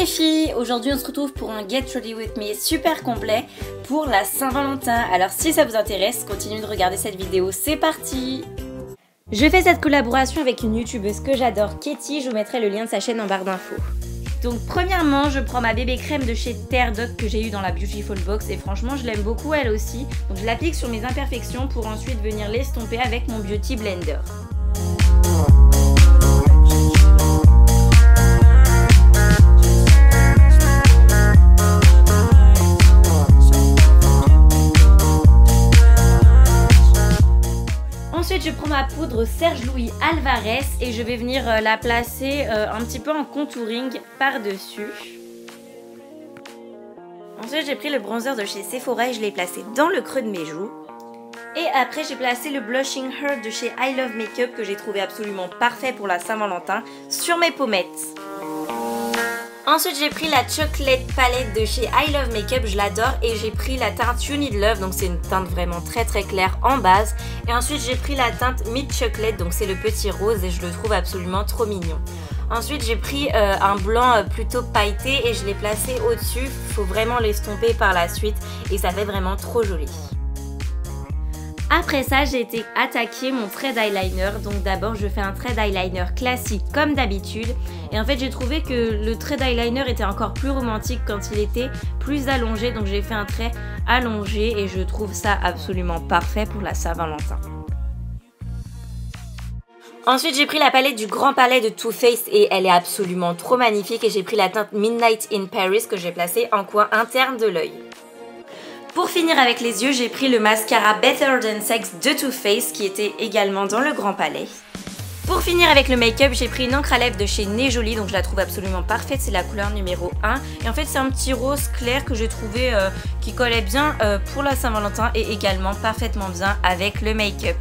les filles, aujourd'hui on se retrouve pour un Get Ready With Me super complet pour la Saint-Valentin. Alors si ça vous intéresse, continuez de regarder cette vidéo, c'est parti! Je fais cette collaboration avec une youtubeuse que j'adore, Katie, je vous mettrai le lien de sa chaîne en barre d'infos. Donc premièrement, je prends ma bébé crème de chez Terre Doc que j'ai eu dans la Beautiful Box et franchement je l'aime beaucoup elle aussi. Donc je l'applique sur mes imperfections pour ensuite venir l'estomper avec mon Beauty Blender. Ensuite, je prends ma poudre Serge Louis Alvarez et je vais venir la placer un petit peu en contouring par-dessus. Ensuite, j'ai pris le bronzer de chez Sephora et je l'ai placé dans le creux de mes joues. Et après, j'ai placé le Blushing Herb de chez I Love Makeup que j'ai trouvé absolument parfait pour la Saint-Valentin sur mes pommettes. Ensuite j'ai pris la Chocolate Palette de chez I Love Makeup, je l'adore, et j'ai pris la teinte You Need Love, donc c'est une teinte vraiment très claire en base. Et ensuite j'ai pris la teinte Mid Chocolate, donc c'est le petit rose et je le trouve absolument trop mignon. Ensuite j'ai pris un blanc plutôt pailleté et je l'ai placé au-dessus, il faut vraiment l'estomper par la suite et ça fait vraiment trop joli. Après ça, j'ai été attaquer mon thread eyeliner. Donc d'abord, je fais un thread eyeliner classique comme d'habitude. Et en fait, j'ai trouvé que le thread eyeliner était encore plus romantique quand il était plus allongé. Donc j'ai fait un trait allongé et je trouve ça absolument parfait pour la Saint-Valentin. Ensuite, j'ai pris la palette du Grand Palais de Too Faced et elle est absolument trop magnifique. Et j'ai pris la teinte Midnight in Paris que j'ai placée en coin interne de l'œil. Pour finir avec les yeux, j'ai pris le mascara Better Than Sex de Too Faced qui était également dans le Grand Palais. Pour finir avec le make-up, j'ai pris une encre à lèvres de chez Nez Jolie, donc je la trouve absolument parfaite, c'est la couleur numéro 1. Et en fait c'est un petit rose clair que j'ai trouvé qui collait bien pour la Saint-Valentin et également parfaitement bien avec le make-up.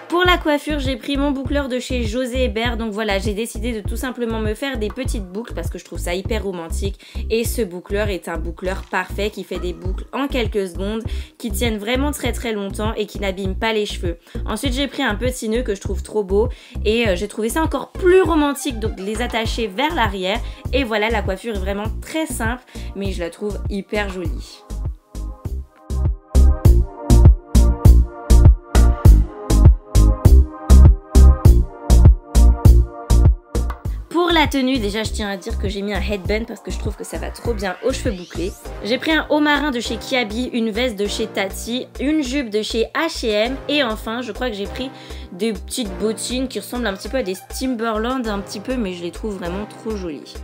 Pour la coiffure, j'ai pris mon boucleur de chez José Hébert, donc voilà, j'ai décidé de tout simplement me faire des petites boucles parce que je trouve ça hyper romantique et ce boucleur est un boucleur parfait qui fait des boucles en quelques secondes, qui tiennent vraiment très longtemps et qui n'abîment pas les cheveux. Ensuite, j'ai pris un petit nœud que je trouve trop beau et j'ai trouvé ça encore plus romantique, donc les attacher vers l'arrière et voilà, la coiffure est vraiment très simple mais je la trouve hyper jolie. Pour la tenue, déjà je tiens à dire que j'ai mis un headband parce que je trouve que ça va trop bien aux cheveux bouclés. J'ai pris un haut marin de chez Kiabi, une veste de chez Tati, une jupe de chez H&M et enfin je crois que j'ai pris des petites bottines qui ressemblent un petit peu à des Timberland un petit peu mais je les trouve vraiment trop jolies.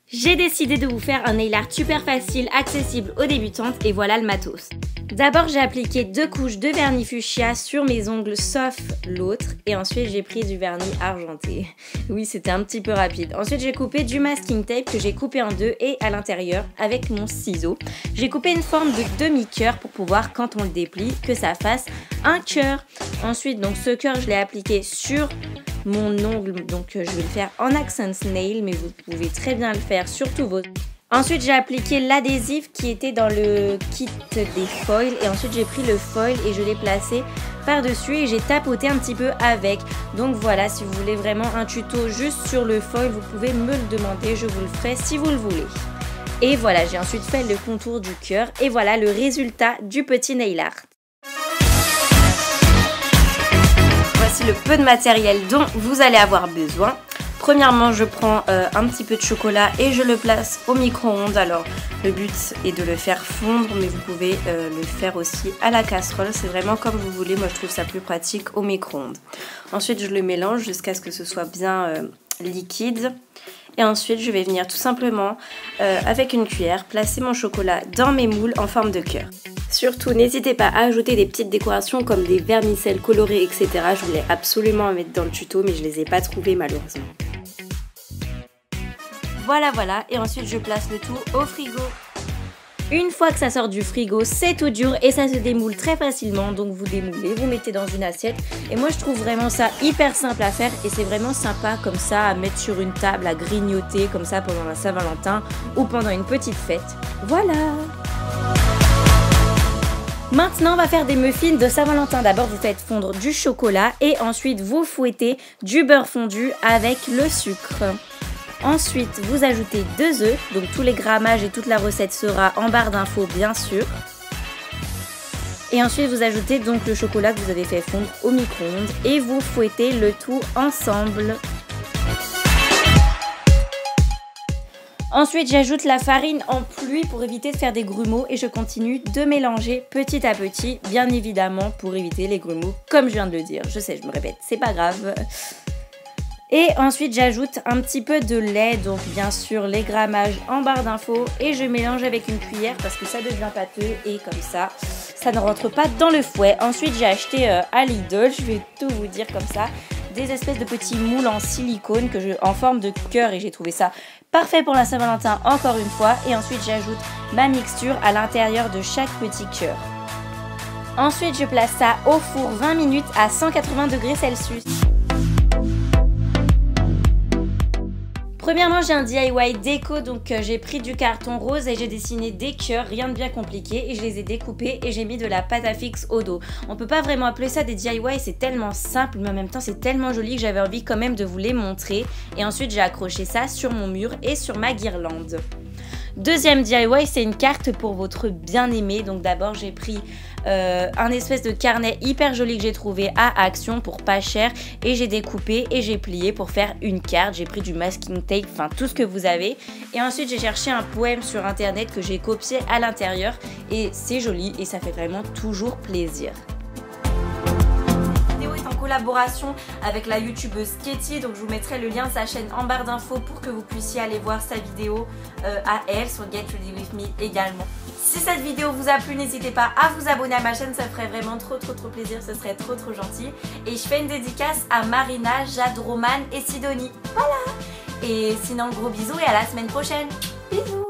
J'ai décidé de vous faire un nail art super facile, accessible aux débutantes et voilà le matos. D'abord j'ai appliqué 2 couches de vernis fuchsia sur mes ongles sauf l'autre et ensuite j'ai pris du vernis argenté. Oui c'était un petit peu rapide. Ensuite j'ai coupé du masking tape que j'ai coupé en deux et à l'intérieur avec mon ciseau. J'ai coupé une forme de demi-cœur pour pouvoir quand on le déplie que ça fasse un cœur. Ensuite donc ce cœur je l'ai appliqué sur mon ongle, donc je vais le faire en accent nail mais vous pouvez très bien le faire sur tous vos... Ensuite j'ai appliqué l'adhésif qui était dans le kit des foils et ensuite j'ai pris le foil et je l'ai placé par dessus et j'ai tapoté un petit peu avec. Donc voilà, si vous voulez vraiment un tuto juste sur le foil vous pouvez me le demander, je vous le ferai si vous le voulez. Et voilà, j'ai ensuite fait le contour du cœur et voilà le résultat du petit nail art. Voici le peu de matériel dont vous allez avoir besoin. Premièrement, je prends un petit peu de chocolat et je le place au micro-ondes. Alors, le but est de le faire fondre, mais vous pouvez le faire aussi à la casserole. C'est vraiment comme vous voulez. Moi, je trouve ça plus pratique au micro-ondes. Ensuite, je le mélange jusqu'à ce que ce soit bien liquide. Et ensuite, je vais venir tout simplement, avec une cuillère, placer mon chocolat dans mes moules en forme de cœur. Surtout, n'hésitez pas à ajouter des petites décorations comme des vermicelles colorées, etc. Je voulais absolument en mettre dans le tuto, mais je les ai pas trouvées malheureusement. Voilà, et ensuite je place le tout au frigo. Une fois que ça sort du frigo, c'est tout dur et ça se démoule très facilement. Donc vous démoulez, vous mettez dans une assiette. Et moi je trouve vraiment ça hyper simple à faire et c'est vraiment sympa comme ça à mettre sur une table, à grignoter comme ça pendant la Saint-Valentin ou pendant une petite fête. Voilà! Maintenant, on va faire des muffins de Saint-Valentin. D'abord, vous faites fondre du chocolat et ensuite vous fouettez du beurre fondu avec le sucre. Ensuite, vous ajoutez 2 œufs, donc tous les grammages et toute la recette sera en barre d'infos bien sûr. Et ensuite, vous ajoutez donc le chocolat que vous avez fait fondre au micro-ondes et vous fouettez le tout ensemble. Ensuite, j'ajoute la farine en pluie pour éviter de faire des grumeaux et je continue de mélanger petit à petit, bien évidemment pour éviter les grumeaux, comme je viens de le dire. Je sais, je me répète, c'est pas grave. Et ensuite j'ajoute un petit peu de lait, donc bien sûr les grammages en barre d'infos et je mélange avec une cuillère parce que ça devient pâteux et comme ça ne rentre pas dans le fouet. Ensuite j'ai acheté à Lidl, je vais tout vous dire comme ça, des espèces de petits moules en silicone en forme de cœur et j'ai trouvé ça parfait pour la Saint-Valentin encore une fois. Et ensuite j'ajoute ma mixture à l'intérieur de chaque petit cœur. Ensuite je place ça au four 20 minutes à 180 degrés Celsius. Premièrement, j'ai un DIY déco, donc j'ai pris du carton rose et j'ai dessiné des cœurs, rien de bien compliqué, et je les ai découpés et j'ai mis de la pâte à fixe au dos. On peut pas vraiment appeler ça des DIY, c'est tellement simple, mais en même temps c'est tellement joli que j'avais envie quand même de vous les montrer. Et ensuite j'ai accroché ça sur mon mur et sur ma guirlande. Deuxième DIY, c'est une carte pour votre bien-aimé. Donc d'abord j'ai pris un espèce de carnet hyper joli que j'ai trouvé à Action pour pas cher et j'ai découpé et j'ai plié pour faire une carte. J'ai pris du masking tape, enfin tout ce que vous avez. Et ensuite j'ai cherché un poème sur internet que j'ai copié à l'intérieur et c'est joli et ça fait vraiment toujours plaisir. Collaboration avec la youtubeuse Katie, donc je vous mettrai le lien de sa chaîne en barre d'infos pour que vous puissiez aller voir sa vidéo à elle sur Get Ready With Me également. Si cette vidéo vous a plu, n'hésitez pas à vous abonner à ma chaîne, ça ferait vraiment trop plaisir, ce serait trop gentil. Et je fais une dédicace à Marina, Jade, Roman et Sidonie. Voilà. Et sinon gros bisous et à la semaine prochaine. Bisous.